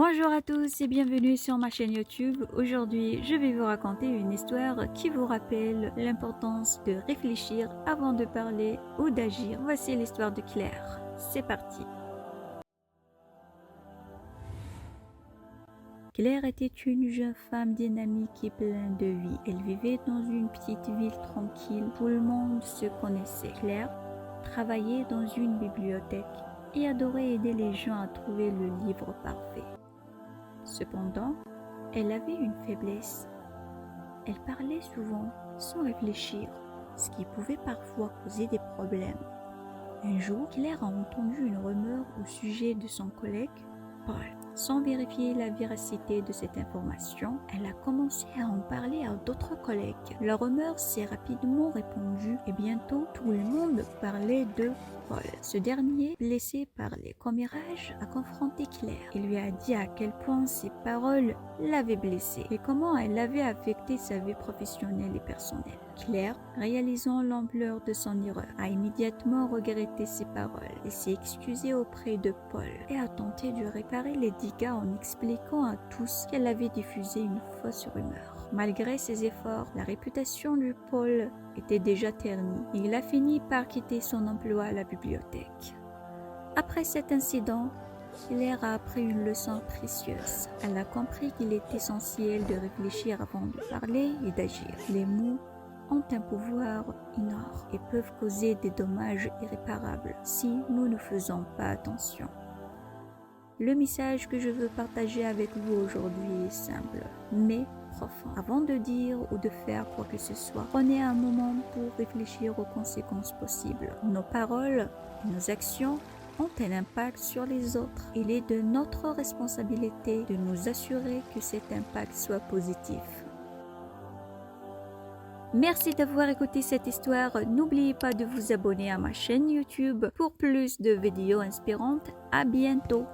Bonjour à tous et bienvenue sur ma chaîne YouTube. Aujourd'hui, je vais vous raconter une histoire qui vous rappelle l'importance de réfléchir avant de parler ou d'agir. Voici l'histoire de Claire. C'est parti. Claire était une jeune femme dynamique et pleine de vie. Elle vivait dans une petite ville tranquille. Tout le monde se connaissait. Claire travaillait dans une bibliothèque et adorait aider les gens à trouver le livre parfait. Cependant, elle avait une faiblesse. Elle parlait souvent sans réfléchir, ce qui pouvait parfois causer des problèmes. Un jour, Claire a entendu une rumeur au sujet de son collègue, Paul. Sans vérifier la véracité de cette information, elle a commencé à en parler à d'autres collègues. La rumeur s'est rapidement répandue et bientôt tout le monde parlait de Paul. Ce dernier, blessé par les commérages, a confronté Claire et lui a dit à quel point ses paroles l'avaient blessée et comment elle avait affecté sa vie professionnelle et personnelle. Claire, réalisant l'ampleur de son erreur, a immédiatement regretté ses paroles et s'est excusée auprès de Paul et a tenté de réparer les dégâts en expliquant à tous qu'elle avait diffusé une fausse rumeur. Malgré ses efforts, la réputation de Paul était déjà ternie et il a fini par quitter son emploi à la bibliothèque. Après cet incident, Claire a appris une leçon précieuse. Elle a compris qu'il est essentiel de réfléchir avant de parler et d'agir. Les mots ont un pouvoir énorme et peuvent causer des dommages irréparables si nous ne faisons pas attention. Le message que je veux partager avec vous aujourd'hui est simple, mais profond. Avant de dire ou de faire quoi que ce soit, prenez un moment pour réfléchir aux conséquences possibles. Nos paroles, nos actions ont un impact sur les autres. Il est de notre responsabilité de nous assurer que cet impact soit positif. Merci d'avoir écouté cette histoire. N'oubliez pas de vous abonner à ma chaîne YouTube pour plus de vidéos inspirantes. À bientôt.